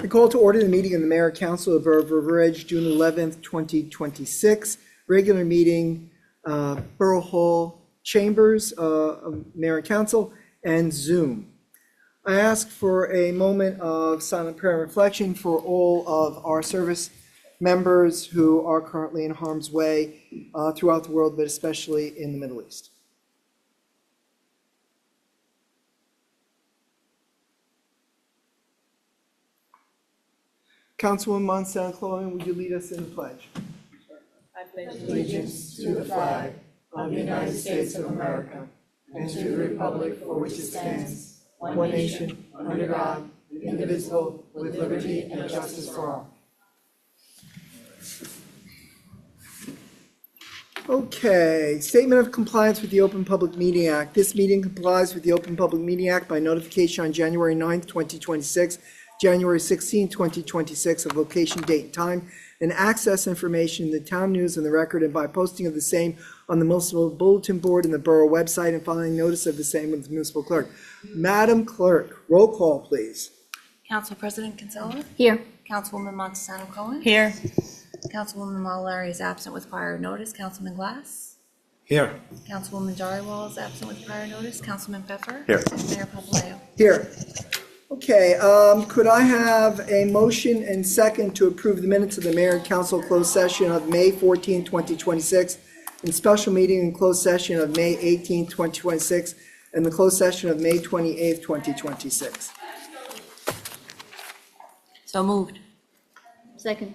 I call to order the meeting of the Mayor Council of Borough of River Edge, June 11th, 2026. Regular meeting, Borough Hall Chambers of Mayor and Council, and Zoom. I ask for a moment of silent prayer and reflection for all of our service members who are currently in harm's way throughout the world, but especially in the Middle East. Councilwoman Monsanto, would you lead us in the pledge? I pledge allegiance to the flag of the United States of America and to the republic for which it stands, one nation, under God, indivisible, with liberty and justice for all. Okay, statement of compliance with the Open Public Meeting Act. This meeting complies with the Open Public Meeting Act by notification on January 9th, 2026, January 16, 2026 of location, date, and time, and access information in the town news and the record, and by posting of the same on the municipal bulletin board and the borough website, and filing notice of the same with the municipal clerk. Madam Clerk, roll call, please. Council President Kinsella? Here. Councilwoman Montesano Cohen? Here. Councilwoman Mallory is absent with prior notice. Councilman Glass? Here. Councilwoman Dory-Wall is absent with prior notice. Councilman Pfeffer? Here. Mayor Pompeo? Here. Okay, could I have a motion and second to approve the minutes of the Mayor and Council closed session of May 14, 2026, and special meeting and closed session of May 18, 2026, and the closed session of May 28, 2026? So moved. Second.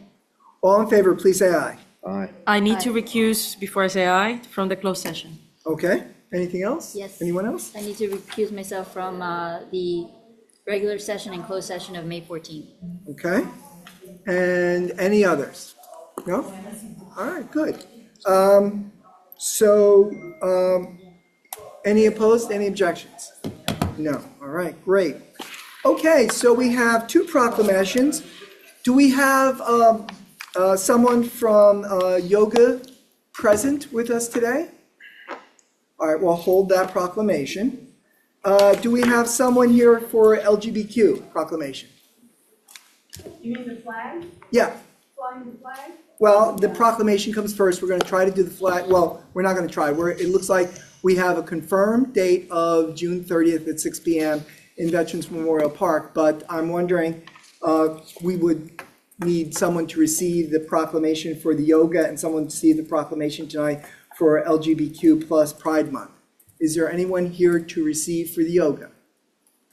All in favor, please say aye. Aye. I need to recuse before I say aye from the closed session. Okay, anything else? Yes. Anyone else? I need to recuse myself from the regular session and closed session of May 14th. Okay, and any others? No? All right, good. Any opposed, any objections? No, all right, great. Okay, so we have two proclamations. Do we have someone from yoga present with us today? All right, we'll hold that proclamation. Do we have someone here for LGBTQ proclamation? You mean the flag? Yeah, Flying the flag? well, the proclamation comes first. We're going to try to do the flag. Well, we're not going to try. It looks like we have a confirmed date of June 30th at 6 p.m. in Veterans Memorial Park, but I'm wondering, we would need someone to receive the proclamation for the yoga and someone to receive the proclamation tonight for LGBTQ plus Pride Month. Is there anyone here to receive for the yoga?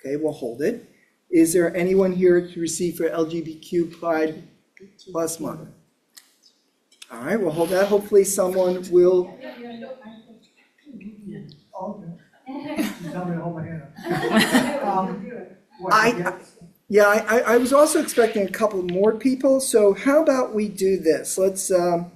Okay, we'll hold it. Is there anyone here to receive for LGBTQ Pride plus Month? All right, we'll hold that. Hopefully someone will. I was also expecting a couple more people, so how about we do this? Let's, one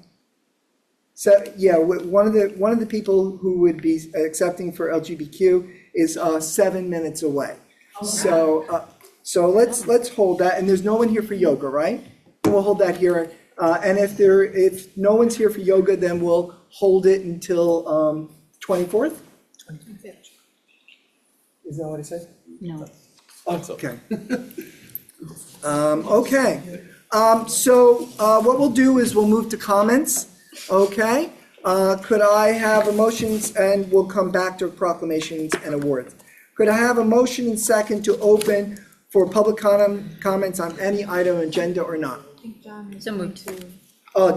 of the people who would be accepting for LGBTQ is 7 minutes away. So let's hold that, and there's no one here for yoga, right? We'll hold that here, and if no one's here for yoga, then we'll hold it until 24th? 25th. Is that what I said? No. Okay. Okay. What we'll do is we'll move to comments. Okay. Could I have a motion, and we'll come back to proclamations and awards. Could I have a motion and second to open for public comments on any item agenda or not? I think John So moved.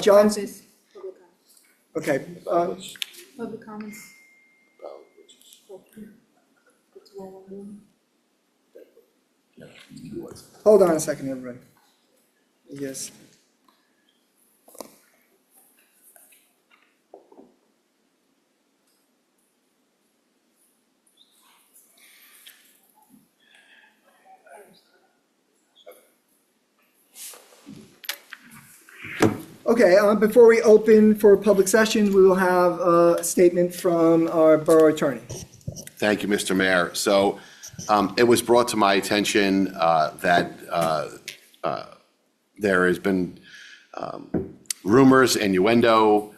John's, Public comments. okay. Public comments. Hold on a second, everybody. Yes. Okay, before we open for public session, we will have a statement from our borough attorney. Thank you, Mr. Mayor. So it was brought to my attention that there has been rumors, innuendo,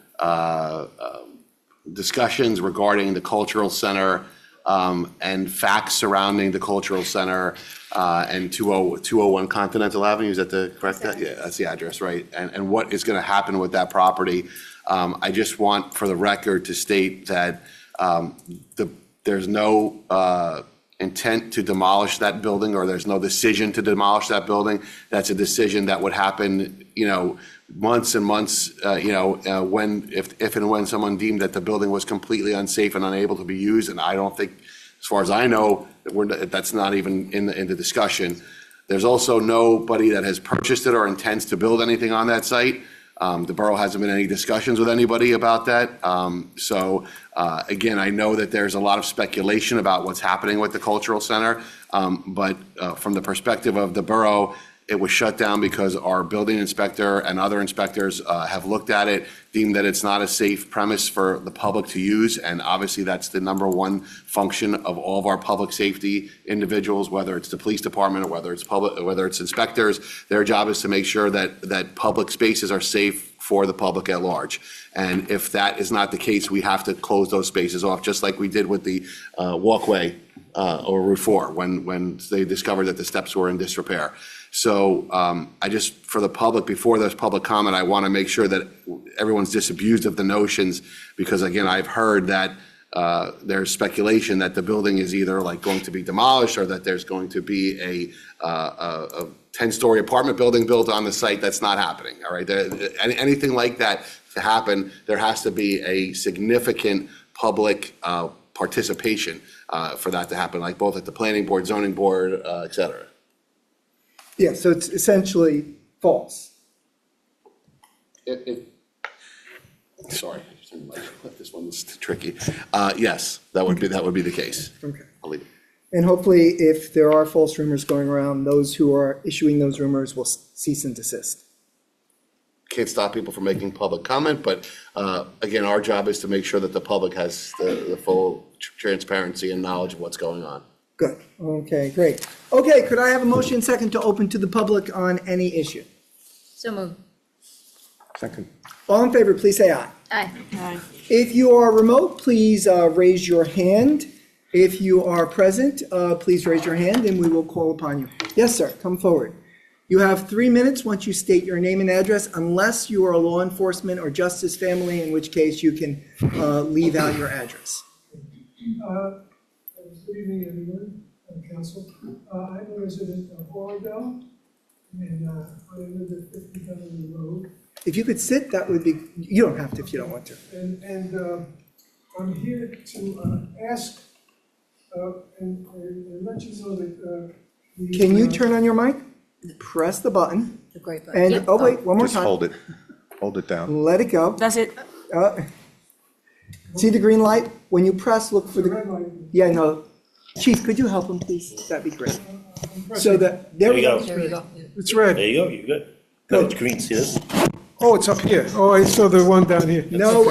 discussions regarding the cultural center and facts surrounding the cultural center and 201 Continental Avenue, is that the correct? Yeah, that's the address, right? And what is going to happen with that property? I just want, for the record, to state that there's no intent to demolish that building, or there's no decision to demolish that building. That's a decision that would happen, months and months, if and when someone deemed that the building was completely unsafe and unable to be used. And I don't think, as far as I know, that's not even in the discussion. There's also nobody that has purchased it or intends to build anything on that site. The borough hasn't been in any discussions with anybody about that. Again, I know that there's a lot of speculation about what's happening with the cultural center, but from the perspective of the borough, it was shut down because our building inspector and other inspectors have looked at it, deemed that it's not a safe premise for the public to use, and obviously that's the number one function of all of our public safety individuals, whether it's the police department or whether it's inspectors. Their job is to make sure that public spaces are safe for the public at large. And if that is not the case, we have to close those spaces off, just like we did with the walkway or Route 4 when they discovered that the steps were in disrepair. So I just, for the public, before there's public comment, I want to make sure that everyone's disabused of the notions, because again, I've heard that there's speculation that the building is either like going to be demolished or that there's going to be a 10-story apartment building built on the site. That's not happening, all right? Anything like that to happen, there has to be a significant public participation for that to happen, like both at the planning board, zoning board, et cetera. Yeah, so it's essentially false. Sorry, this one's tricky. Yes, that would be the case. Okay. I'll leave it. And hopefully, if there are false rumors going around, those who are issuing those rumors will cease and desist. Can't stop people from making public comment, but again, our job is to make sure that the public has the full transparency and knowledge of what's going on. Good, okay, great. Okay, could I have a motion second to open to the public on any issue? So moved. Second. All in favor, please say aye. Aye. If you are remote, please raise your hand. If you are present, please raise your hand and we will call upon you. Yes, sir, come forward. You have 3 minutes once you state your name and address, unless you are a law enforcement or justice family, in which case you can leave out your address. Good evening, everyone, council. I'm a resident of Oradell, and I live at 50 Beverly Road. If you could sit, that would be, you don't have to if you don't want to. And I'm here to ask and let you know that. Can you turn on your mic? Press the button. The great button. And, oh wait, one more Just time. hold it down. Let it go. That's it. See the green light? When you press, look for The the, red light. yeah, no. Chief, could you help him, please? That'd be great. So that, there we go. There you go. It's red. There you go, you're good. No, it's green, see this? Oh, it's up here. Oh, I saw the one down here. No,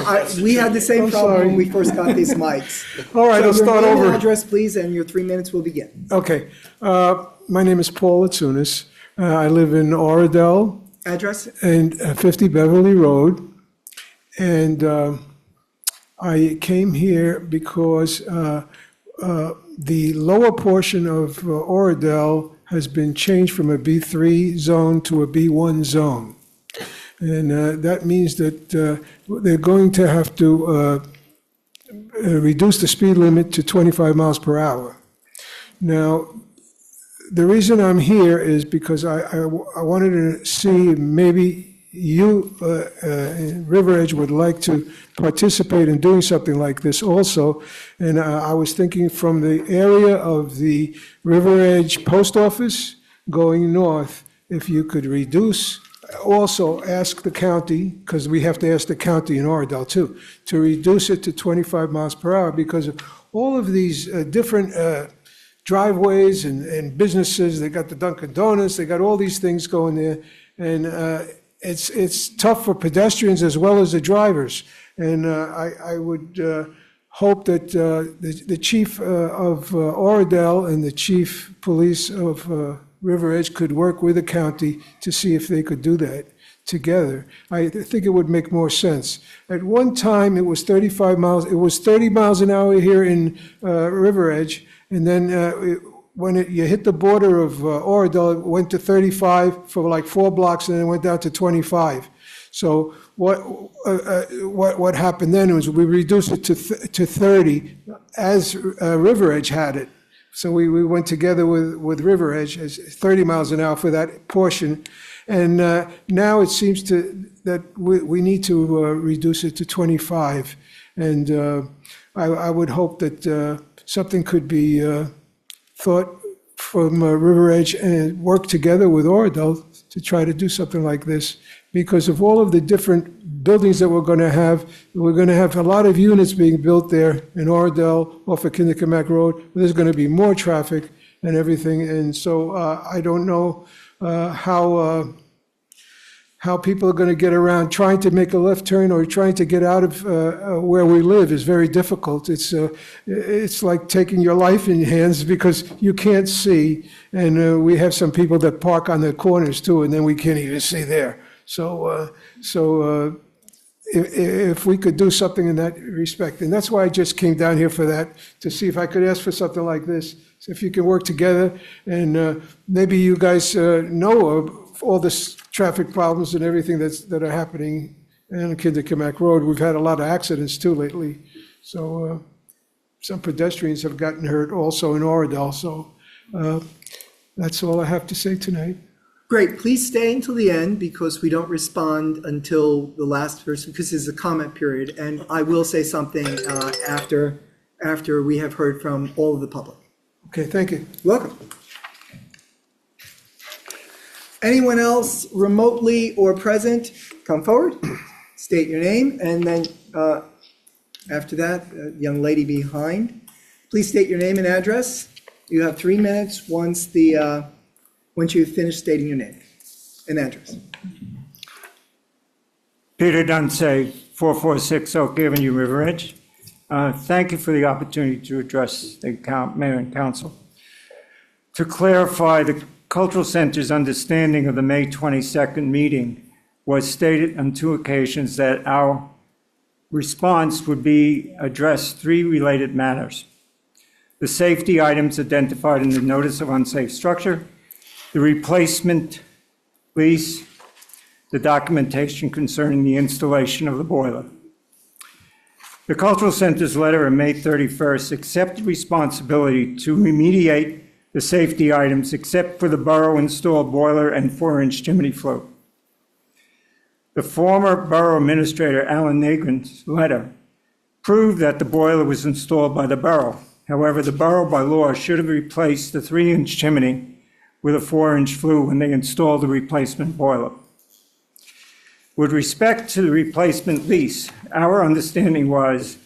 we had the same I'm problem when sorry. we first got these mics. All right, I'll So start your name and over. address, please, and your 3 minutes will begin. Okay. My name is Paul Atsunis. I live in Oradell Address? and 50 Beverly Road. And I came here because the lower portion of Oradell has been changed from a B3 zone to a B1 zone. And that means that they're going to have to reduce the speed limit to 25 miles per hour. Now, the reason I'm here is because I wanted to see maybe you, River Edge, would like to participate in doing something like this also. And I was thinking from the area of the River Edge Post Office going north, if you could reduce, also ask the county, because we have to ask the county in Oradell too, to reduce it to 25 miles per hour because of all of these different driveways and businesses. They got the Dunkin' Donuts, they got all these things going there. And it's tough for pedestrians as well as the drivers. And I would hope that the chief of Oradell and the chief police of River Edge could work with the county to see if they could do that together. I think it would make more sense. At one time, it was 35 miles, it was 30 miles an hour here in River Edge, and then you hit the border of Oradell, it went to 35 for like 4 blocks, and then it went down to 25. So what happened then was we reduced it to 30 as River Edge had it. So we went together with River Edge as 30 miles an hour for that portion. And now it seems that we need to reduce it to 25. And I would hope that something could be thought from River Edge and work together with Oradell to try to do something like this. Because of all of the different buildings that we're going to have a lot of units being built there in Oradell off of Kinderkamack Road. There's going to be more traffic and everything. And so I don't know how people are going to get around. Trying to make a left turn or trying to get out of where we live is very difficult. It's like taking your life in your hands because you can't see. And we have some people that park on the corners too, and then we can't even see there. So if we could do something in that respect, and that's why I just came down here for that, to see if I could ask for something like this. So if you can work together, and maybe you guys know of all this traffic problems and everything that are happening in Kinderkamack Road. We've had a lot of accidents too lately. So some pedestrians have gotten hurt also in Oradell. So that's all I have to say tonight. Great, please stay until the end because we don't respond until the last person, because it's a comment period. And I will say something after we have heard from all of the public. Okay, thank you. Welcome. Anyone else remotely or present, come forward, state your name, and then after that, young lady behind, please state your name and address. You have 3 minutes once you've finished stating your name and address. Peter Dunsey, 446 Oak Avenue, River Edge. Thank you for the opportunity to address the Mayor and Council. To clarify, the Cultural Center's understanding of the May 22nd meeting was stated on 2 occasions that our response would be address 3 related matters: the safety items identified in the notice of unsafe structure, the replacement lease, the documentation concerning the installation of the boiler. The Cultural Center's letter of May 31st accepted responsibility to remediate the safety items except for the borough-installed boiler and 4-inch chimney float. The former borough administrator, Alan Nagrin's letter proved that the boiler was installed by the borough. However, the borough by law should have replaced the 3-inch chimney with a 4-inch flue when they installed the replacement boiler. With respect to the replacement lease, our understanding was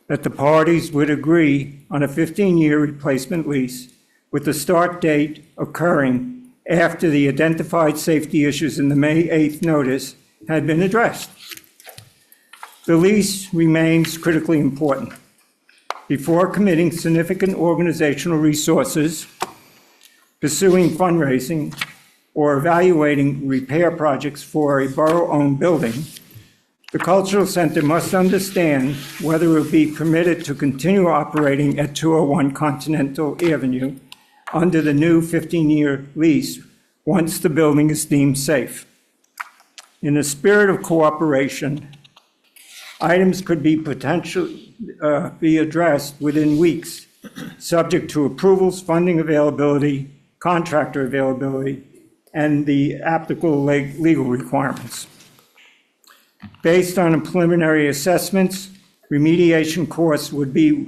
that the parties would agree on a 15-year replacement lease with the start date occurring after the identified safety issues in the May 8th notice had been addressed. The lease remains critically important. Before committing significant organizational resources, pursuing fundraising, or evaluating repair projects for a borough-owned building, the Cultural Center must understand whether it will be permitted to continue operating at 201 Continental Avenue under the new 15-year lease once the building is deemed safe. In the spirit of cooperation, items could be potentially be addressed within weeks, subject to approvals, funding availability, contractor availability, and the applicable legal requirements. Based on preliminary assessments, remediation costs would be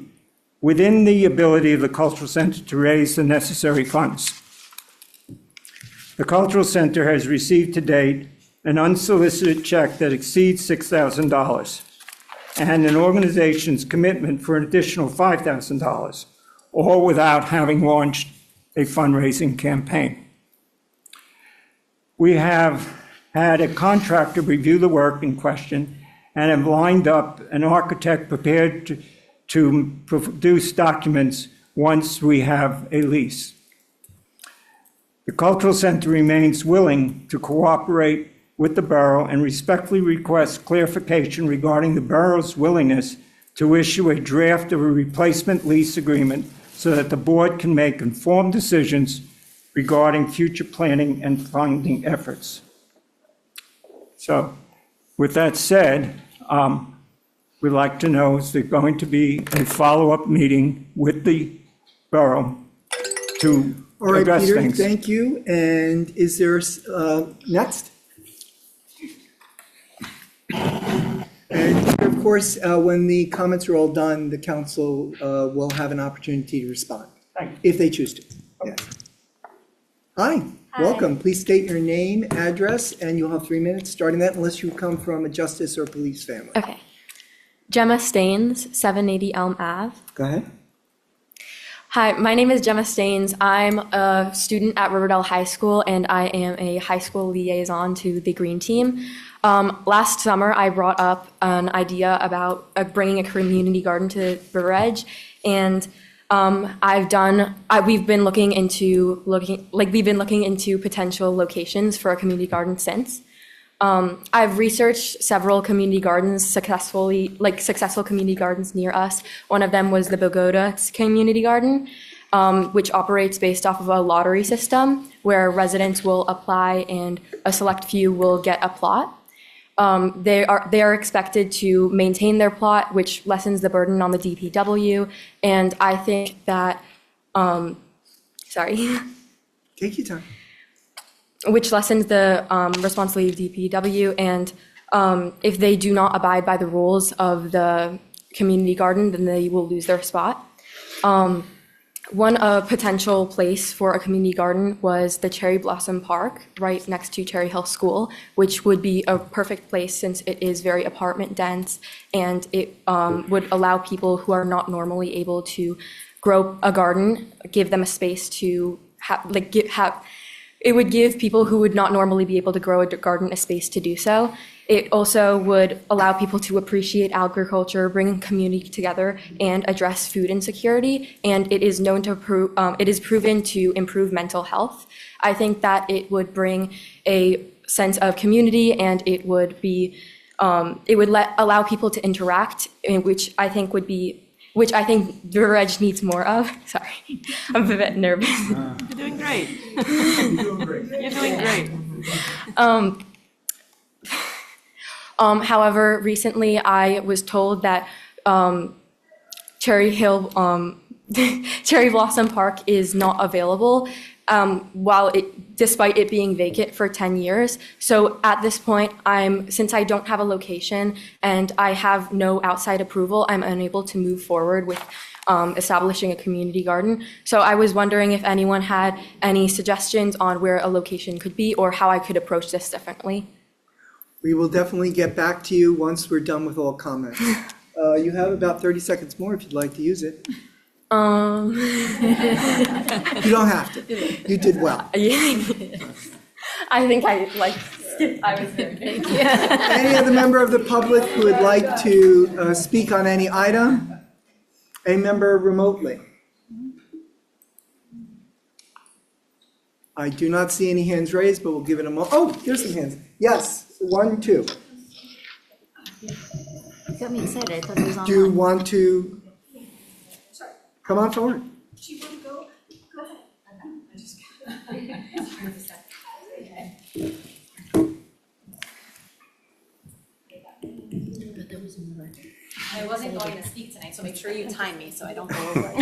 within the ability of the Cultural Center to raise the necessary funds. The Cultural Center has received to date an unsolicited check that exceeds $6,000 and an organization's commitment for an additional $5,000, all without having launched a fundraising campaign. We have had a contractor review the work in question and have lined up an architect prepared to produce documents once we have a lease. The Cultural Center remains willing to cooperate with the borough and respectfully requests clarification regarding the borough's willingness to issue a draft of a replacement lease agreement so that the board can make informed decisions regarding future planning and funding efforts. So, with that said, we'd like to know, is there going to be a follow-up meeting with the borough to All right, address Peter, things? thank you. And is there, next? And of course, when the comments are all done, the council will have an opportunity to respond, if they choose to. Yes. Hi, welcome. Please state your name, address, and you'll have 3 minutes starting that unless you come from a justice or police family. Okay. Gemma Staines, 780 Elm Ave. Go ahead. Hi, my name is Gemma Staines. I'm a student at Riverdale High School, and I am a high school liaison to the Green Team. Last summer, I brought up an idea about bringing a community garden to River Edge, and we've been looking into potential locations for a community garden since. I've researched several community gardens successful community gardens near us. One of them was the Bogota Community Garden, which operates based off of a lottery system where residents will apply and a select few will get a plot. They are expected to maintain their plot, which lessens the burden on the DPW. And I think that, Take your time. which lessens the responsibility of DPW. And if they do not abide by the rules of the community garden, then they will lose their spot. One potential place for a community garden was the Cherry Blossom Park, right next to Cherry Hill School, which would be a perfect place since it is very apartment dense, and it would allow people who are not normally able to grow a garden, give them a space to it would give people who would not normally be able to grow a garden a space to do so. It also would allow people to appreciate agriculture, bring community together, and address food insecurity. And it is known to proven to improve mental health. I think that it would bring a sense of community, and it would allow people to interact, which I think River Edge needs more of. Sorry, I'm a bit nervous. You're doing great. You're doing great. However, recently I was told that Cherry Blossom Park is not available, despite it being vacant for 10 years. So at this point, since I don't have a location and I have no outside approval, I'm unable to move forward with establishing a community garden. So I was wondering if anyone had any suggestions on where a location could be or how I could approach this differently. We will definitely get back to you once we're done with all comments. You have about 30 seconds more if you'd like to use it. You don't have to. You did well. I think I was very good. Any other member of the public who would like to speak on any item? A member remotely? I do not see any hands raised, but we'll give it a moment. Oh, there's some hands. Yes, 1, 2. You got me excited. I thought it was Do you online. want to come on forward? I wasn't going to speak tonight, so make sure you time me so I don't go over.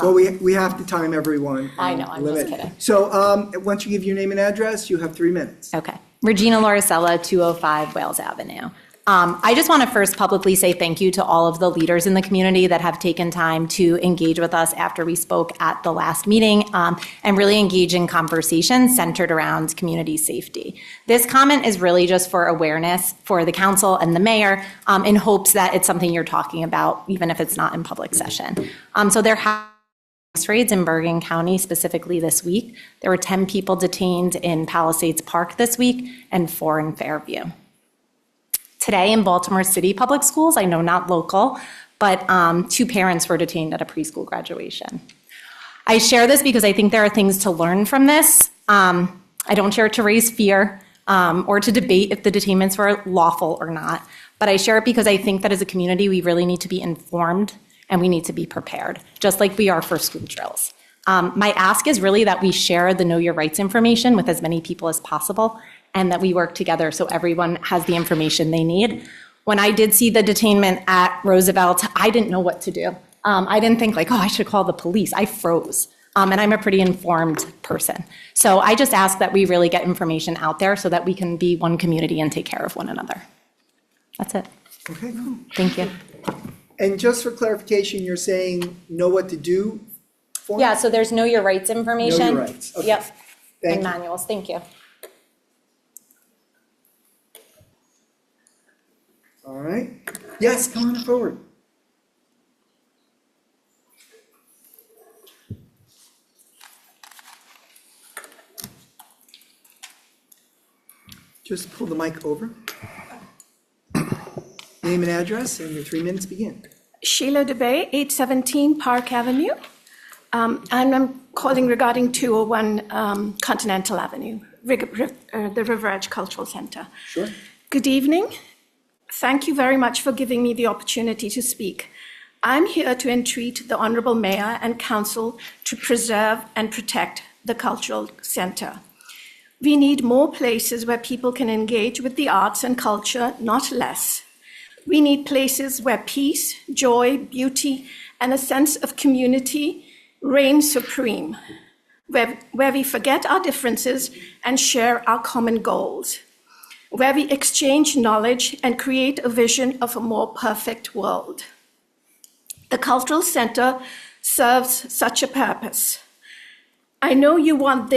Well, we have to time everyone. I know, I'm just Limit. kidding. So once you give your name and address, you have 3 minutes. Okay. Regina Lauricella, 205 Wales Avenue. I just want to first publicly say thank you to all of the leaders in the community that have taken time to engage with us after we spoke at the last meeting and really engage in conversations centered around community safety. This comment is really just for awareness for the council and the mayor in hopes that it's something you're talking about, even if it's not in public session. So there have raids in Bergen County specifically this week. There were 10 people detained in Palisades Park this week and 4 in Fairview. Today in Baltimore City Public Schools, I know not local, but 2 parents were detained at a preschool graduation. I share this because I think there are things to learn from this. I don't share it to raise fear or to debate if the detainments were lawful or not, but I share it because I think that as a community, we really need to be informed and we need to be prepared, just like we are for school drills. My ask is really that we share the Know Your Rights information with as many people as possible, and that we work together so everyone has the information they need. When I did see the detainment at Roosevelt, I didn't know what to do. I didn't think like, oh, I should call the police. I froze. And I'm a pretty informed person. So I just ask that we really get information out there so that we can be one community and take care of one another. That's it. Okay, cool. Thank you. And just for clarification, you're saying know what to do form? Yeah, so there's Know Your Rights information. Know Your Rights, okay. Yep, Thank and you. manuals. Thank you. All right. Yes, come on forward. Just pull the mic over. Name and address, and your 3 minutes begin. Sheila DeBay, 817 Park Avenue. And I'm calling regarding 201 Continental Avenue, the River Edge Cultural Center. Sure. Good evening. Thank you very much for giving me the opportunity to speak. I'm here to entreat the Honorable Mayor and Council to preserve and protect the Cultural Center. We need more places where people can engage with the arts and culture, not less. We need places where peace, joy, beauty, and a sense of community reign supreme, where we forget our differences and share our common goals, where we exchange knowledge and create a vision of a more perfect world. The Cultural Center serves such a purpose. I know you want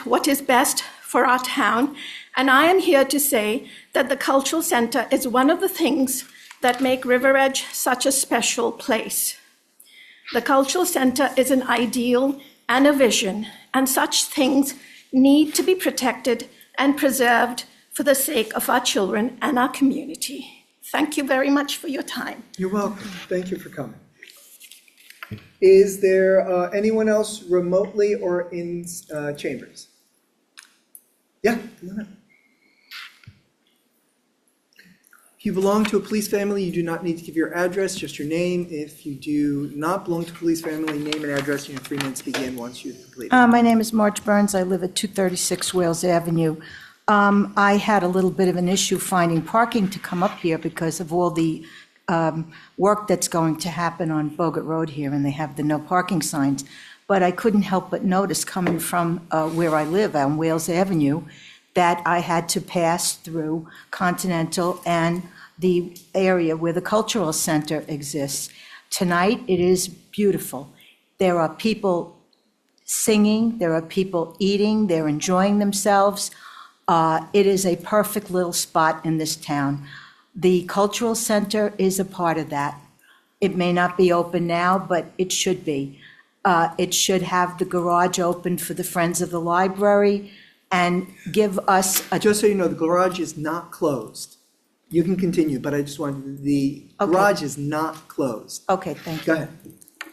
what is best for our town, and I am here to say that the Cultural Center is one of the things that make River Edge such a special place. The Cultural Center is an ideal and a vision, and such things need to be protected and preserved for the sake of our children and our community. Thank you very much for your time. You're welcome. Thank you for coming. Is there anyone else remotely or in chambers? Yeah, come on up. If you belong to a police family, you do not need to give your address, just your name. If you do not belong to a police family, name and address, and your 3 minutes begin once you've completed. My name is Marge Burns. I live at 236 Wales Avenue. I had a little bit of an issue finding parking to come up here because of all the work that's going to happen on Bogut Road here, and they have the no parking signs. But I couldn't help but notice coming from where I live on Wales Avenue that I had to pass through Continental and the area where the Cultural Center exists. Tonight, it is beautiful. There are people singing, there are people eating, they're enjoying themselves. It is a perfect little spot in this town. The Cultural Center is a part of that. It may not be open now, but it should be. It should have the garage open for the Friends of the Library and give us a... Just so you know, the garage is not closed. You can continue, but I just wanted, the Okay. garage is not closed. Okay, thank Go you. ahead.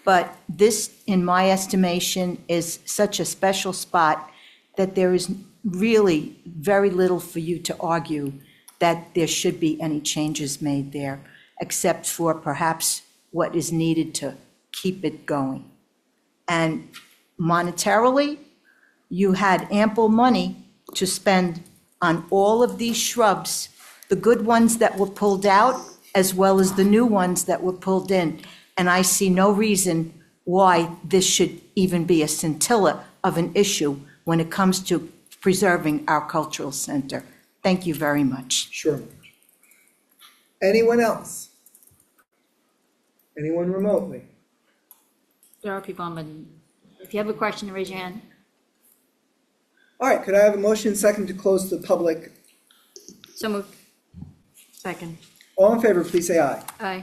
But this, in my estimation, is such a special spot that there is really very little for you to argue that there should be any changes made there, except for perhaps what is needed to keep it going. And monetarily, you had ample money to spend on all of these shrubs, the good ones that were pulled out, as well as the new ones that were pulled in. And I see no reason why this should even be a scintilla of an issue when it comes to preserving our cultural center. Thank you very much. Sure. Anyone else? Anyone remotely? There are people on, but if you have a question, raise your hand. All right, could I have a motion second to close to the public? So moved. Second. All in favor, please say aye. Aye.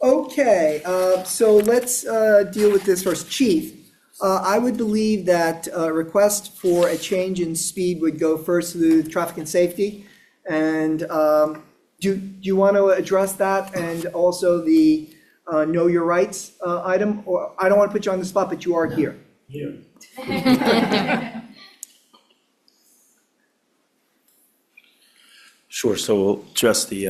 Okay, so let's deal with this first. Chief, I would believe that a request for a change in speed would go first to the traffic and safety. And do you want to address that and also the know your rights item? Or I don't want to put you on the spot, but you are here. Here. Sure, so we'll address the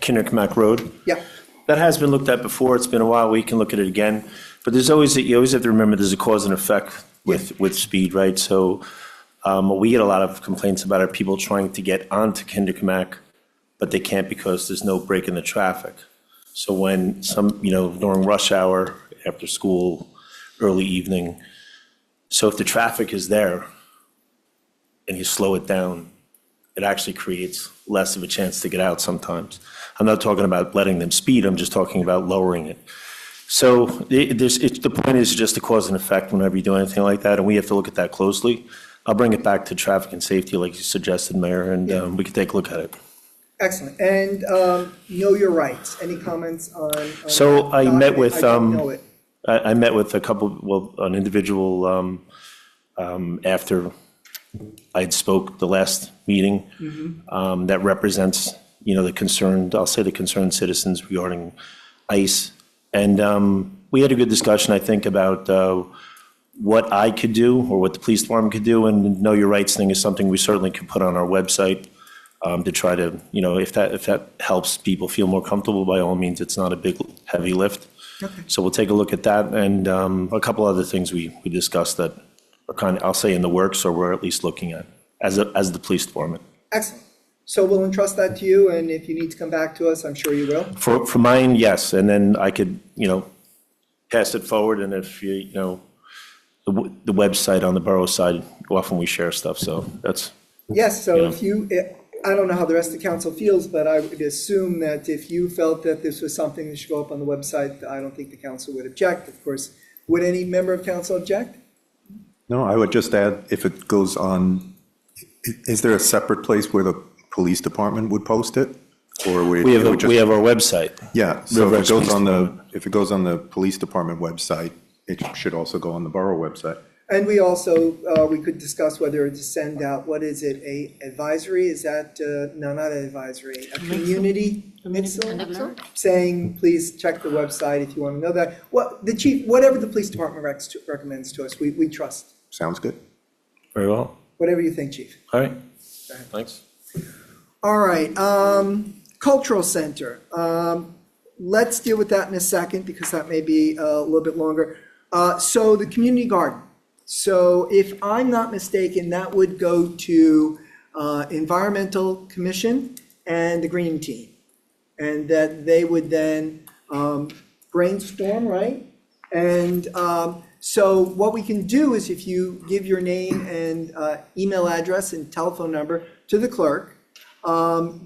Kinderkmack Road. Yeah. That has been looked at before. It's been a while. We can look at it again. But you always have to remember there's a cause and effect with speed, right? So what we get a lot of complaints about are people trying to get onto Kinderkamack, but they can't because there's no break in the traffic. So when during rush hour, after school, early evening, so if the traffic is there and you slow it down, it actually creates less of a chance to get out sometimes. I'm not talking about letting them speed, I'm just talking about lowering it. So the point is just the cause and effect whenever you do anything like that, and we have to look at that closely. I'll bring it back to traffic and safety like you suggested, Mayor, and we can take a look at it. Excellent. And know your rights. Any comments on So that I met document? with, I don't know it. I met with an individual after I had spoke the last meeting that represents, the concerned citizens regarding ICE. And we had a good discussion, I think, about what I could do or what the police department could do. And Know Your Rights thing is something we certainly could put on our website to try to, if that helps people feel more comfortable, by all means, it's not a big, heavy lift. Okay. So we'll take a look at that and a couple other things we discussed that are kind of, I'll say, in the works, or we're at least looking at as the police department. Excellent. So we'll entrust that to you, and if you need to come back to us, I'm sure you will. For mine, yes, and then I could, pass it forward, and if the website on the borough side, often we share stuff, so that's. Yes, so if I don't know how the rest of the council feels, but I would assume that if you felt that this was something that should go up on the website, I don't think the council would object. Of course, would any member of council object? No, I would just add, if it goes on, is there a separate place where the police department would post it? Or We have our website. Yeah, so River if it goes Police on the police department website, it should also go on the borough website. And we also, we could discuss whether to send out, what is it, a advisory? Is that, no, not an advisory, a community mixer? Saying, please check the website if you want to know that. The chief, whatever the police department recommends to us, we trust. Sounds good. Very well. Whatever you think, chief. All right. Thanks. All right, cultural center. Let's deal with that in a second because that may be a little bit longer. So the community garden. So if I'm not mistaken, that would go to Environmental Commission and the Green Team. And that they would then brainstorm, right? And so what we can do is if you give your name and email address and telephone number to the clerk,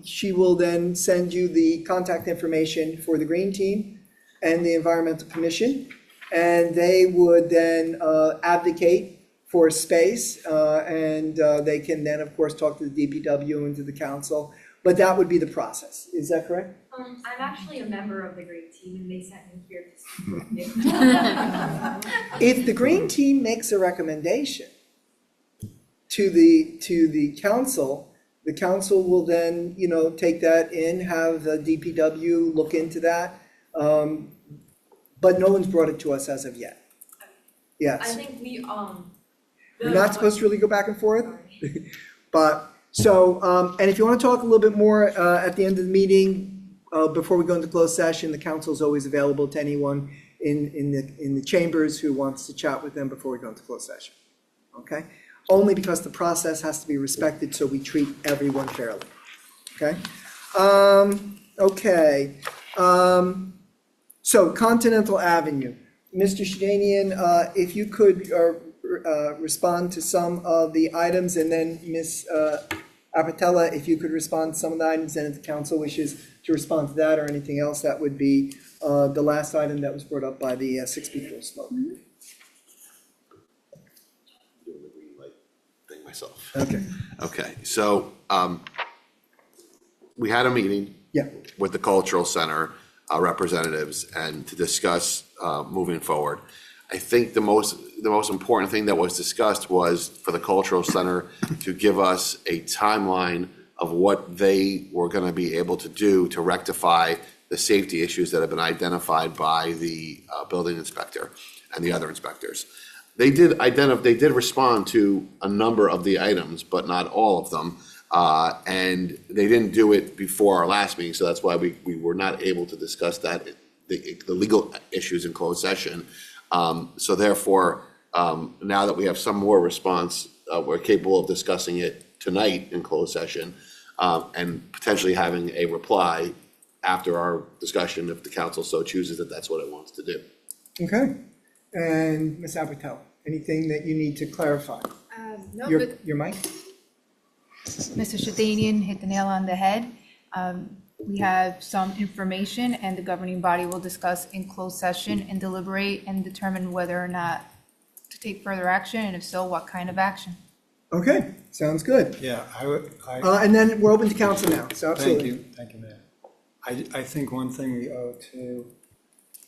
she will then send you the contact information for the Green Team and the Environmental Commission. And they would then advocate for space, and they can then, of course, talk to the DPW and to the council. But that would be the process. Is that correct? I'm actually a member of the Green Team, and they sent me here to speak with you. If the Green Team makes a recommendation to the council will then, take that in, have the DPW look into that. But no one's brought it to us as of yet. Yes. I think We're not supposed to really go back and forth. But, so, and if you want to talk a little bit more at the end of the meeting, before we go into closed session, the council is always available to anyone in the chambers who wants to chat with them before we go into closed session. Okay? Only because the process has to be respected, so we treat everyone fairly. Okay? Okay. So Continental Avenue. Mr. Shedanian, if you could respond to some of the items, and then Ms. Apatella, if you could respond to some of the items, and if the council wishes to respond to that or anything else, that would be the last item that was brought up by the 6 people who spoke. Doing the green light thing myself. Okay. Okay, so we had a meeting with the Cultural Center representatives and to discuss moving forward. I think the most important thing that was discussed was for the Cultural Center to give us a timeline of what they were going to be able to do to rectify the safety issues that have been identified by the building inspector and the other inspectors. They did respond to a number of the items, but not all of them. And they didn't do it before our last meeting, so that's why we were not able to discuss that, the legal issues in closed session. So therefore, now that we have some more response, we're capable of discussing it tonight in closed session, and potentially having a reply after our discussion, if the council so chooses that that's what it wants to do. Okay. And Ms. Abertel, anything that you need to clarify? No, Your but mic? Mr. Shadanian hit the nail on the head. We have some information, and the governing body will discuss in closed session and deliberate and determine whether or not to take further action, and if so, what kind of action. Okay, sounds good. Yeah, I would, And then we're open to council now, so thank absolutely. you, Mayor. I think one thing we owe to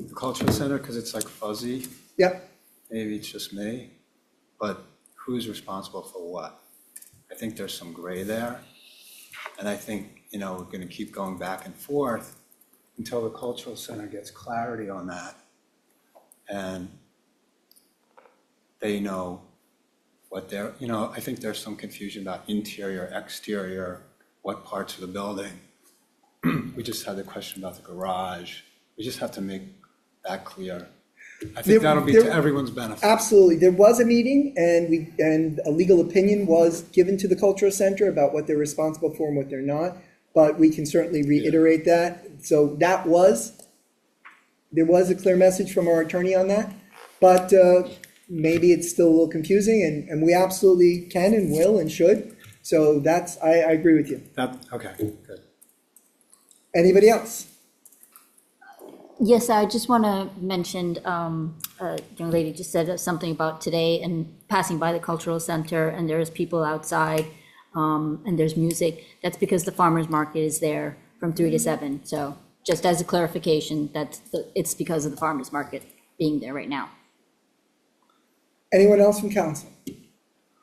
the Cultural Center, because it's like fuzzy, Yep. maybe it's just me, but who's responsible for what? I think there's some gray there, and I think, we're gonna keep going back and forth until the Cultural Center gets clarity on that, and they know what they're, I think there's some confusion about interior, exterior, what parts of the building. We just had the question about the garage. We just have to make that clear. I think that'll be to everyone's benefit. Absolutely. There was a meeting, and a legal opinion was given to the Cultural Center about what they're responsible for and what they're not, but we can certainly reiterate that. So there was a clear message from our attorney on that, but maybe it's still a little confusing, and we absolutely can and will and should. So I agree with you. Okay, good. Anybody else? Yes, I just want to mention, a young lady just said something about today and passing by the cultural center, and there's people outside, and there's music. That's because the farmer's market is there from 3 to 7. So just as a clarification, it's because of the farmer's market being there right now. Anyone else from council?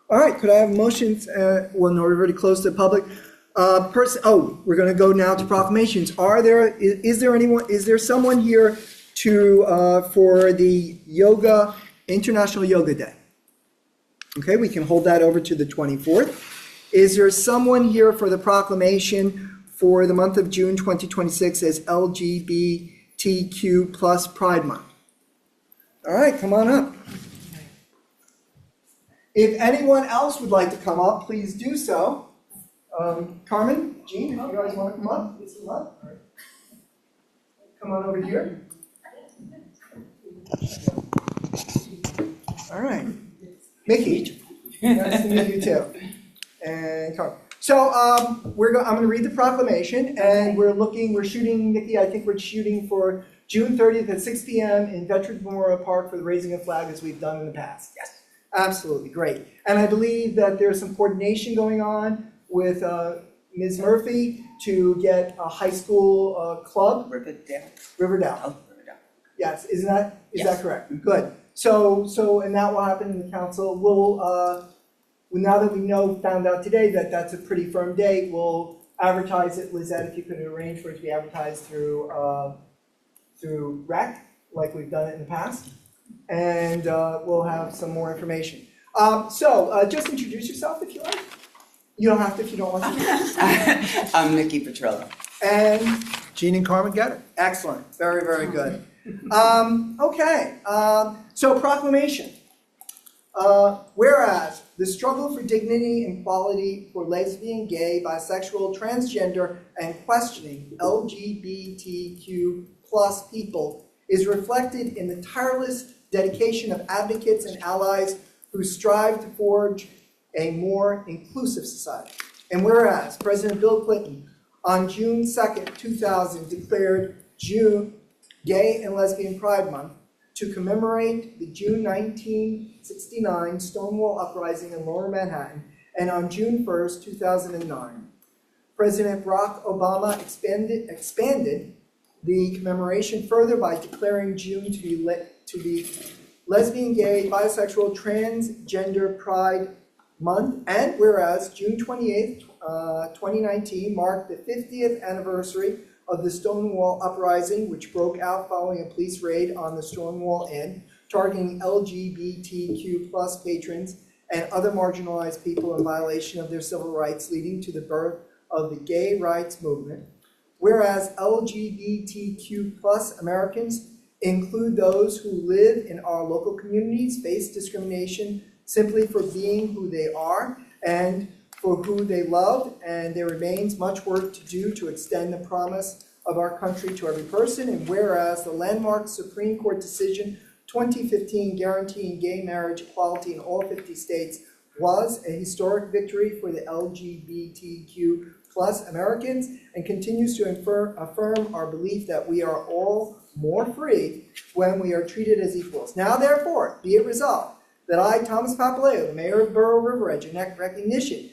All right, could I have motions? Well, no, we've already closed to the public. We're going to go now to proclamations. Is there someone here for the International Yoga Day? Okay, we can hold that over to the 24th. Is there someone here for the proclamation for the month of June 2026 as LGBTQ plus Pride Month? All right, come on up. If anyone else would like to come up, please do so. Carmen, Jean, if you guys want to come up, please come up. All right. Come on over here. All right. Mickey, nice to meet you too. And Carmen. So I'm going to read the proclamation, and we're shooting, Nikki, I think we're shooting for June 30th at 6 p.m. in Veterans Memorial Park for the raising of flag as we've done in the past. Yes, absolutely, great. And I believe that there's some coordination going on with Ms. Murphy to get a high school club. Riverdale. Yes, is that correct? Good. So, and that will happen in the council. Now that we found out today that that's a pretty firm date, we'll advertise it. Lizette, if you could arrange for it to be advertised through REC, like we've done it in the past, and we'll have some more information. Just introduce yourself if you like. You don't have to if you don't want to. I'm Nikki Petrillo. And Jean and Carmen get it. Excellent. Very, very good. Okay. So proclamation. Whereas the struggle for dignity and equality for lesbian, gay, bisexual, transgender, and questioning LGBTQ plus people is reflected in the tireless dedication of advocates and allies who strive to forge a more inclusive society. And whereas President Bill Clinton on June 2nd, 2000 declared June Gay and Lesbian Pride Month to commemorate the June 1969 Stonewall Uprising in Lower Manhattan, and on June 1st, 2009, President Barack Obama expanded the commemoration further by declaring June to be Lesbian, Gay, Bisexual, Transgender Pride Month, and whereas June 28th, 2019 marked the 50th anniversary of the Stonewall Uprising, which broke out following a police raid on the Stonewall Inn, targeting LGBTQ plus patrons and other marginalized people in violation of their civil rights, leading to the birth of the gay rights movement. Whereas LGBTQ plus Americans include those who live in our local communities, face discrimination simply for being who they are and for who they love, and there remains much work to do to extend the promise of our country to every person. And whereas the landmark Supreme Court decision 2015 guaranteeing gay marriage equality in all 50 states was a historic victory for the LGBTQ plus Americans and continues to affirm our belief that we are all more free when we are treated as equals. Now therefore, be it resolved that I, Thomas Papaleo, the mayor of the Borough of River Edge, in recognition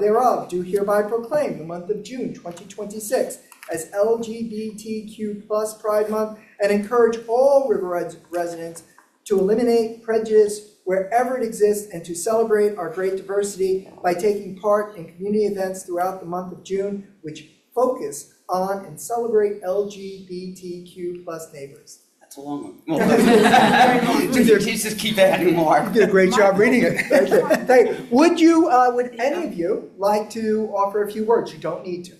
thereof, do hereby proclaim the month of June 2026 as LGBTQ plus Pride Month and encourage all River Edge residents to eliminate prejudice wherever it exists and to celebrate our great diversity by taking part in community events throughout the month of June, which focus on and celebrate LGBTQ plus neighbors. That's a long one. Just keep adding more. You did a great job reading it. Thank you. Would any of you like to offer a few words? You don't need to.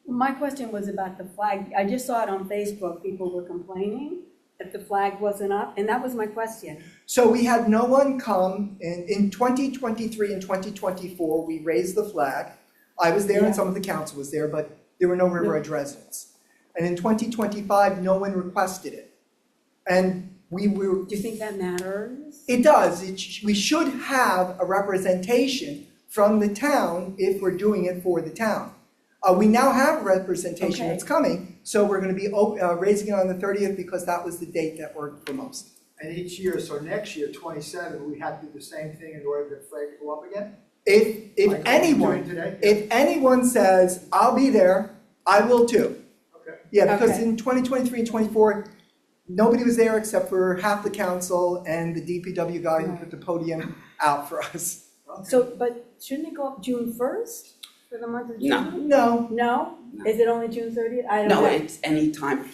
My question was about the flag. I just saw it on Facebook. People were complaining that the flag wasn't up, and that was my question. So we had no one come in 2023 and 2024. We raised the flag. I was there and some of the council was there, but there were no River Edge residents. And in 2025, no one requested it. And we were. Do you think that matters? It does. We should have a representation from the town if we're doing it for the town. We now have representation that's coming, so we're going to be raising it on the 30th because that was the date that worked for most. And each year, so next year, 27, we have to do the same thing in order for the flag to go up again? If anyone says, I'll be there, I will too. Okay. Yeah, because in 2023 and 24, nobody was there except for half the council and the DPW guy who put the podium out for us. So, but shouldn't it go up June 1st for the month of June? No. No? Is it only June 30th? I don't know. No, it's any time.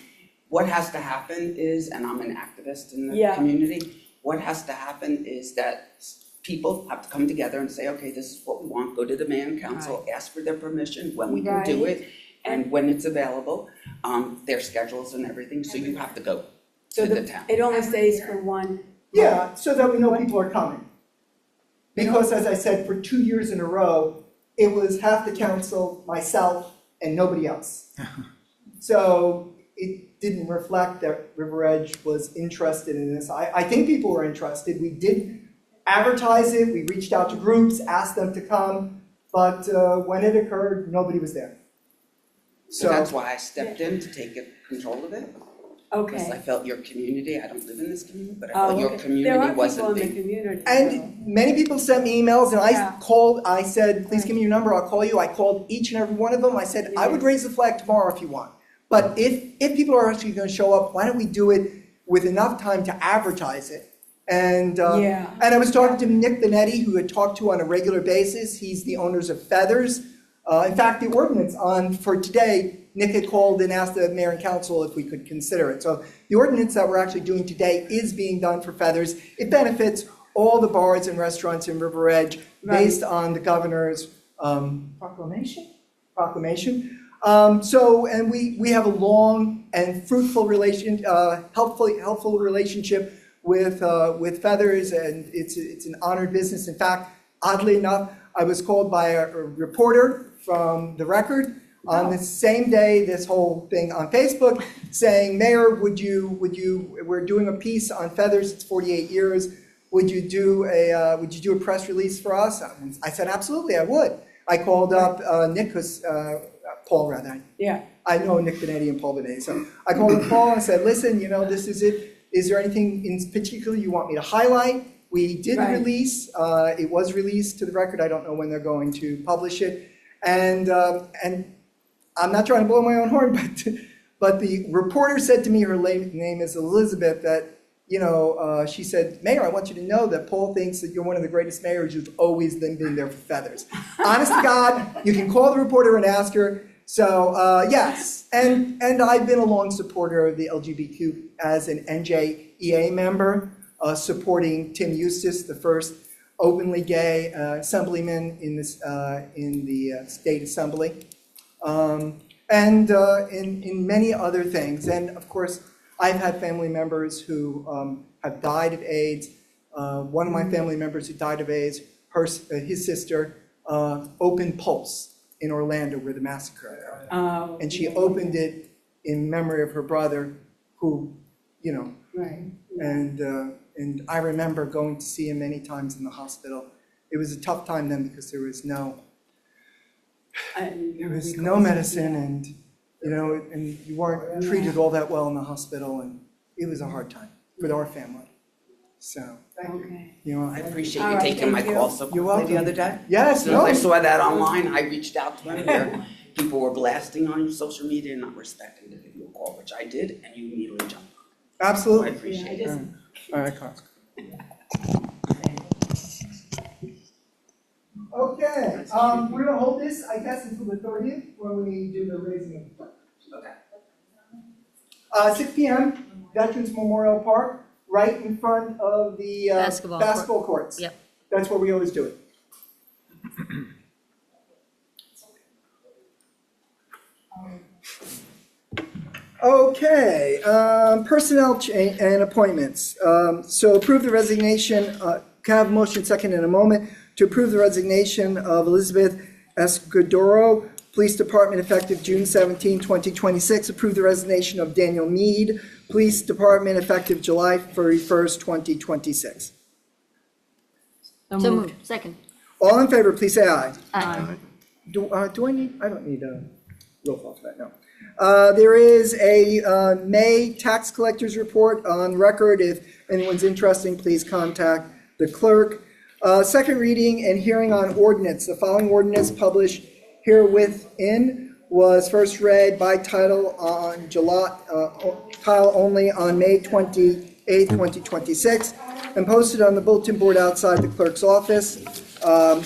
What has to happen is, and I'm an activist in the community, what has to happen is that people have to come together and say, okay, this is what we want, go to the mayor and council, ask for their permission, when we can do it, and when it's available, their schedules and everything, so you have to go to the town. It only stays for one. Yeah, so that we know people are coming. Because as I said, for 2 years in a row, it was half the council, myself, and nobody else. So it didn't reflect that River Edge was interested in this. I think people were interested. We did advertise it, we reached out to groups, asked them to come, but when it occurred, nobody was there. So that's why I stepped in to take control of it. Okay. Because I felt your community, I don't live in this community, but I felt your community wasn't being. There are people in the community. And many people sent me emails and I said, please give me your number, I'll call you. I called each and every one of them. I said, I would raise the flag tomorrow if you want. But if people are actually going to show up, why don't we do it with enough time to advertise it? And I was talking to Nick Benetti, who had talked to on a regular basis. He's the owners of Feathers. In fact, the ordinance for today, Nick had called and asked the mayor and council if we could consider it. So the ordinance that we're actually doing today is being done for Feathers. It benefits all the bars and restaurants in River Edge based on the governor's proclamation. And we have a long and fruitful helpful relationship with Feathers, and it's an honored business. In fact, oddly enough, I was called by a reporter from The Record on the same day, this whole thing on Facebook, saying, Mayor, we're doing a piece on Feathers, it's 48 years, would you do a press release for us? I said, absolutely, I would. I called up Paul rather. Yeah. I know Nick Benetti and Paul Benetti. So I called Paul and said, listen, this is it. Is there anything in particular you want me to highlight? We did release, it was released to The Record. I don't know when they're going to publish it. And I'm not trying to blow my own horn, but the reporter said to me, her name is Elizabeth, that, she said, Mayor, I want you to know that Paul thinks that you're one of the greatest mayors who's always been there for Feathers. Honest to God, you can call the reporter and ask her. So, yes, and I've been a long supporter of the LGBTQ as an NJEA member, supporting Tim Eustace, the first openly gay assemblyman in the state assembly, and in many other things. And of course, I've had family members who have died of AIDS. One of my family members who died of AIDS, his sister opened Pulse in Orlando where the massacre occurred. And she opened it in memory of her brother who, you know, and I remember going to see him many times in the hospital. It was a tough time then because there was no medicine, and you know, and you weren't treated all that well in the hospital, and it was a hard time for our family. So, you know, I appreciate you taking my call so You're quickly welcome. the other day. Yes, As soon as I saw that online, I reached out to him. People were blasting on social media and not respecting to give you a call, which I did, and you immediately jumped on. Absolutely. I appreciate it. All right, Carl. Okay, we're gonna hold this, I guess, until the 30th when we do the raising of the flag. Okay. 6 p.m., Veterans Memorial Park, right in front of the basketball courts. Yep. That's where we always do it. Okay, personnel and appointments. So approve the resignation, can I have a motion second in a moment, to approve the resignation of Elizabeth Escudero, Police Department, effective June 17, 2026. Approve the resignation of Daniel Mead, Police Department, effective July 31st, 2026. So moved. Second. All in favor, please say aye. Aye. Do I don't need a roll call for that, no. There is a May tax collector's report on record. If anyone's interested, please contact the clerk. Second reading and hearing on ordinance. The following ordinance published herewithin was first read by title on title only on May 28, 2026, and posted on the bulletin board outside the clerk's office.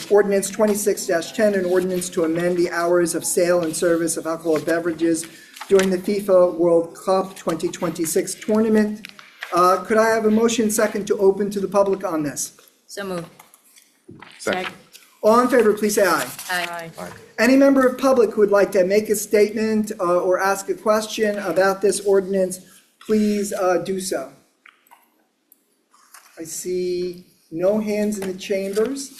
Ordinance 26-10, an ordinance to amend the hours of sale and service of alcoholic beverages during the FIFA World Cup 2026 tournament. Could I have a motion second to open to the public on this? So moved. Second. All in favor, please say aye. Aye. Any member of public who would like to make a statement or ask a question about this ordinance, please do so. I see no hands in the chambers,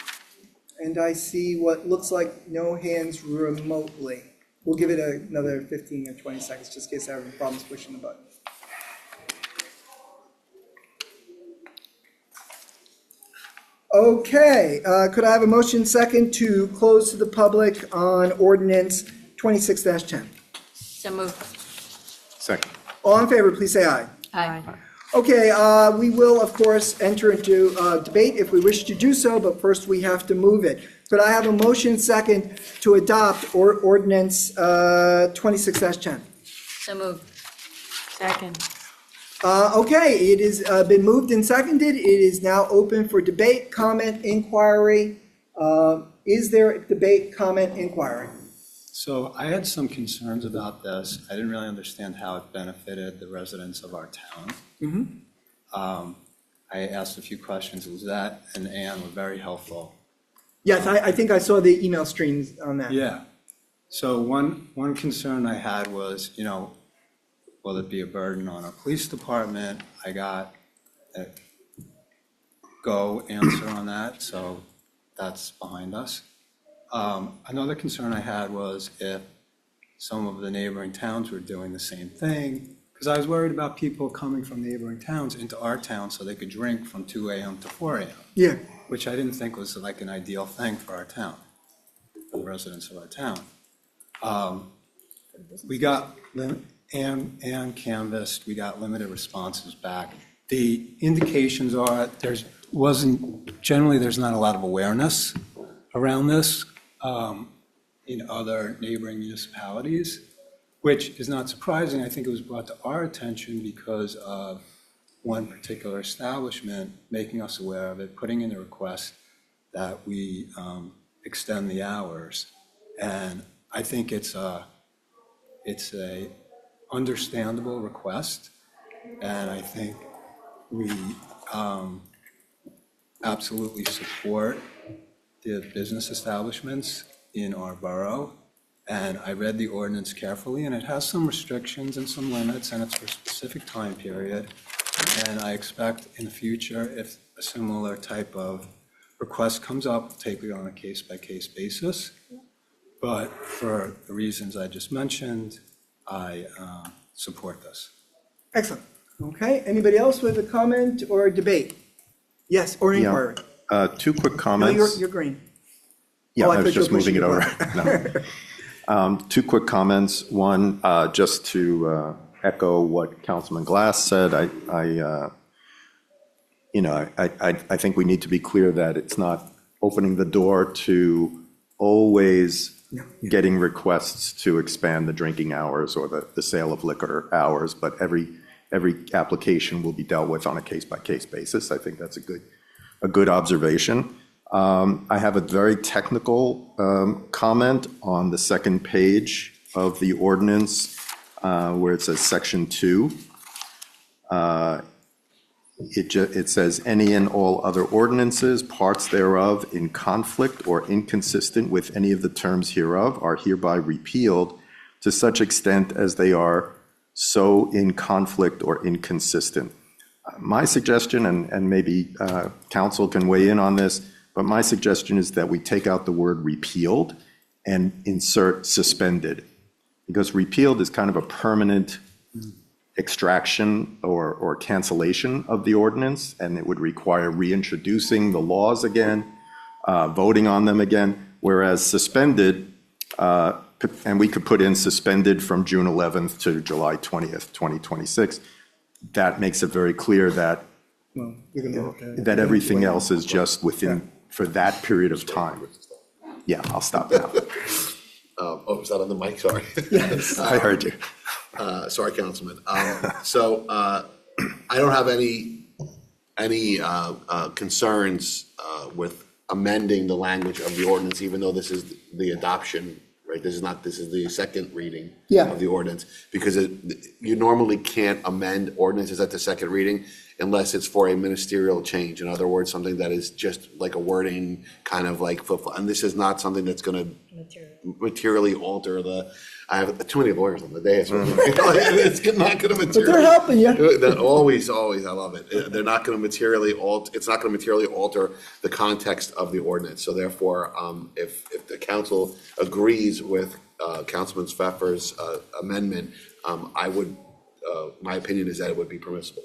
and I see what looks like no hands remotely. We'll give it another 15 or 20 seconds, just in case I have any problems pushing the button. Okay, could I have a motion second to close to the public on ordinance 26-10? So moved. Second. All in favor, please say aye. Aye. Okay, we will, of course, enter into debate if we wish to do so, but first we have to move it. Could I have a motion second to adopt ordinance 26-10? So moved. Second. Okay, it has been moved and seconded. It is now open for debate, comment, inquiry. Is there debate, comment, inquiry? So I had some concerns about this. I didn't really understand how it benefited the residents of our town. I asked a few questions. Lizette and Ann were very helpful. Yes, I think I saw the email streams on that. Yeah. So one concern I had was, you know, will it be a burden on our police department? I got a go answer on that, so that's behind us. Another concern I had was if some of the neighboring towns were doing the same thing, because I was worried about people coming from neighboring towns into our town so they could drink from 2 a.m. to 4 a.m. Yeah. Which I didn't think was like an ideal thing for our town, for the residents of our town. We got, and canvassed, we got limited responses back. The indications are there's not a lot of awareness around this in other neighboring municipalities, which is not surprising. I think it was brought to our attention because of one particular establishment making us aware of it, putting in a request that we extend the hours. And I think it's a understandable request, and I think we absolutely support the business establishments in our borough. And I read the ordinance carefully, and it has some restrictions and some limits, and it's for a specific time period. And I expect in the future, if a similar type of request comes up, we'll take it on a case-by-case basis. But for the reasons I just mentioned, I support this. Excellent. Okay, anybody else with a comment or a debate? Yes, or inquiry? Two quick No, comments. you're green. Yeah, Oh, I thought was you were just moving pushing it over. No. Two quick comments. One, just to echo what Councilman Glass said, I think we need to be clear that it's not opening the door to always getting requests to expand the drinking hours or the sale of liquor hours, but every application will be dealt with on a case-by-case basis. I think that's a good observation. I have a very technical comment on the second page of the ordinance where it says Section 2. It says, any and all other ordinances, parts thereof, in conflict or inconsistent with any of the terms hereof are hereby repealed to such extent as they are so in conflict or inconsistent. My suggestion, and maybe council can weigh in on this, but my suggestion is that we take out the word repealed and insert suspended, because repealed is kind of a permanent extraction or cancellation of the ordinance, and it would require reintroducing the laws again, voting on them again, whereas suspended, and we could put in suspended from June 11th to July 20th, 2026. That makes it very clear that that everything else is just within, for that period of time. Yeah, I'll stop now. Was that on the mic? Sorry. Yes. I heard you. Sorry, Councilman. So I don't have any concerns with amending the language of the ordinance, even though this is the adoption, right? This is the second reading of the ordinance, because you normally can't amend ordinances at the second reading unless it's for a ministerial change. In other words, something that is just like a wording kind of like flip-flop. And this is not something that's going to materially alter I have too many lawyers on the day. It's not going to materially. But they're helping you. Always, I love it. They're not going to materially alter. It's not going to materially alter the context of the ordinance. So therefore, if the council agrees with Councilman Pfeffer's amendment, my opinion is that it would be permissible.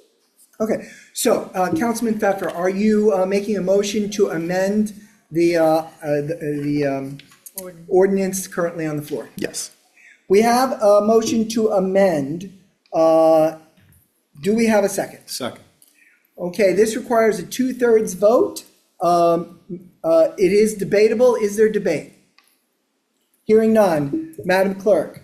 Okay, so Councilman Pfeffer, are you making a motion to amend the ordinance currently on the floor? Yes. We have a motion to amend. Do we have a second? Second. Okay, this requires a 2/3 vote. It is debatable. Is there debate? Hearing none. Madam Clerk,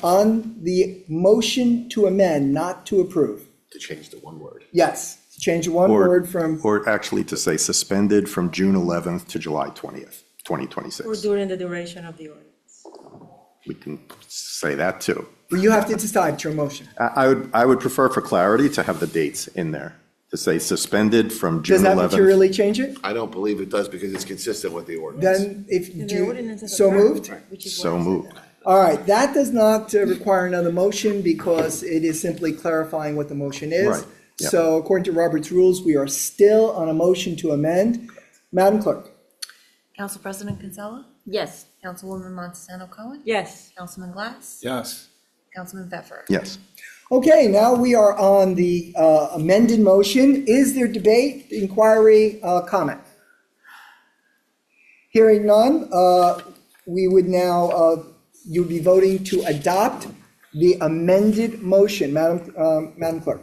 on the motion to amend, not to approve. To change the one word. Yes, to change one word from. Or actually to say suspended from June 11th to July 20th, 2026. Or during the duration of the ordinance. We can say that too. Well, you have to decide your motion. I would prefer for clarity to have the dates in there, to say suspended from June 11th. Does that materially change it? I don't believe it does, because it's consistent with the ordinance. Then if you, so moved? So moved. All right, that does not require another motion because it is simply clarifying what the motion is. Right, yep. So according to Robert's rules, we are still on a motion to amend. Madam Clerk? Council President Kinsella? Yes. Councilwoman Montesano Cohen? Yes. Councilman Glass? Yes. Councilman Pfeffer? Yes. Okay, now we are on the amended motion. Is there debate, inquiry, comment? Hearing none, we would now, you'd be voting to adopt the amended motion. Madam Clerk?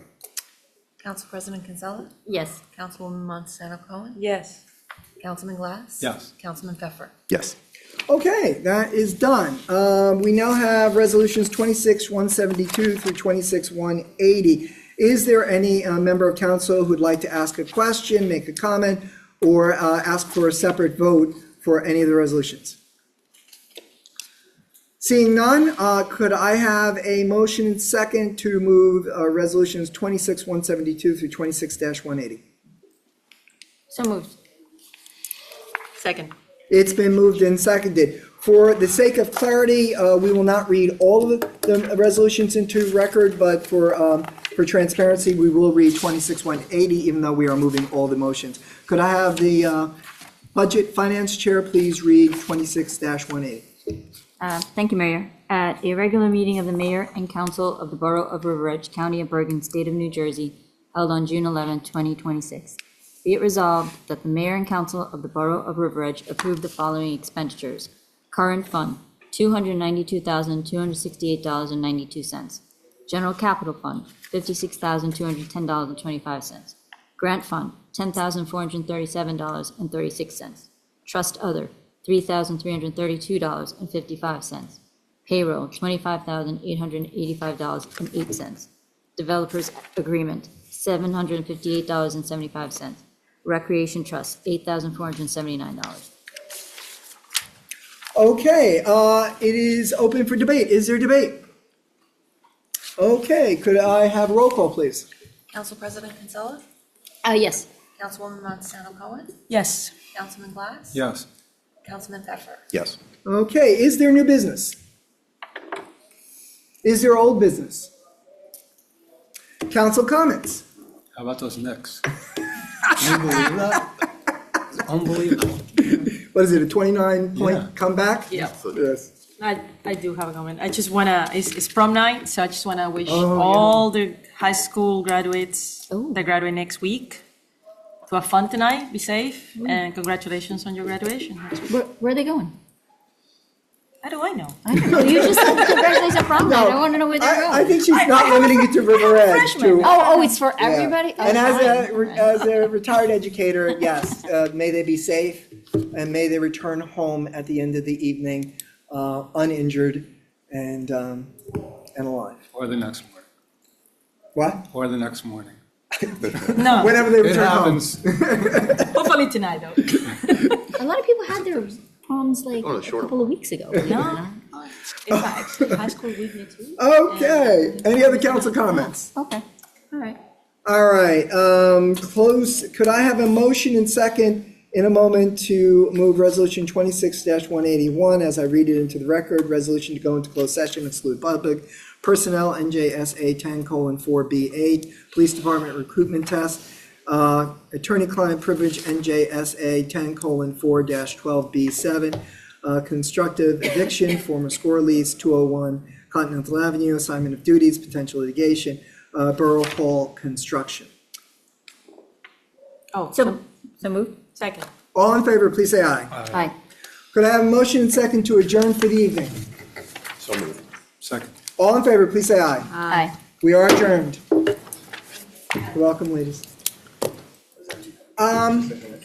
Council President Kinsella? Yes. Councilwoman Montesano Cohen? Yes. Councilman Glass? Yes. Councilman Pfeffer? Yes. Okay, that is done. We now have resolutions 26-172 through 26-180. Is there any member of council who'd like to ask a question, make a comment, or ask for a separate vote for any of the resolutions? Seeing none, could I have a motion and second to move resolutions 26-172 through 26-180? So moved. Second. It's been moved and seconded. For the sake of clarity, we will not read all of the resolutions into record, but for transparency, we will read 26-180, even though we are moving all the motions. Could I have the Budget Finance Chair please read 26-180? Thank you, Mayor. At a regular meeting of the Mayor and Council of the Borough of River Edge, County of Bergen, State of New Jersey, held on June 11, 2026. Be it resolved that the Mayor and Council of the Borough of River Edge approve the following expenditures. Current Fund, $292,268.92. General Capital Fund, $56,210.25. Grant Fund, $10,437.36. Trust Other, $3,332.55. Payroll, $25,885.08. Developers Agreement, $758.75. Recreation Trust, $8,479. Okay, it is open for debate. Is there debate? Okay, could I have a roll call, please? Council President Kinsella? Yes. Councilwoman Montesano Cohen? Yes. Councilman Glass? Yes. Councilman Pfeffer? Yes. Okay, is there new business? Is there old business? Council comments? How about those Knicks? Can you believe that? It's unbelievable. What is it, a 29-point Yeah. comeback? Yeah. Yes. I do have a comment. I just wanna, it's prom night, so I just wanna wish Oh, all the high school graduates that graduate next week to have fun tonight, be safe, and congratulations on your graduation. Where are they going? How do I know? I don't know. You just said congratulations on prom night. I want to know where they're going. I think she's not limiting it to River Edge. to- Oh, it's for Yeah. everybody? Oh, And fine. as a retired educator, yes, may they be safe and may they return home at the end of the evening uninjured and alive. Or the next morning. What? Or the next morning. No, Whenever they It return home. happens. hopefully tonight though. A lot of people had their proms like Oh, a sure. couple of weeks ago. No, in fact, high school week next week. Okay, any other council comments? Okay, all right. All right, could I have a motion and second in a moment to move resolution 26-181 as I read it into the record, resolution to go into closed session, exclude public personnel, NJSA 10:4B8, police department recruitment test, attorney-client privilege, NJSA 10:4-12B7, constructive eviction, former score lease, 201 Continental Avenue, assignment of duties, potential litigation, Borough Hall construction. Oh, So move. second. All in favor, please say aye. Aye. Could I have a motion and second to adjourn for the evening? So moved. Second. All in favor, please say aye. Aye. We are adjourned. You're welcome, ladies.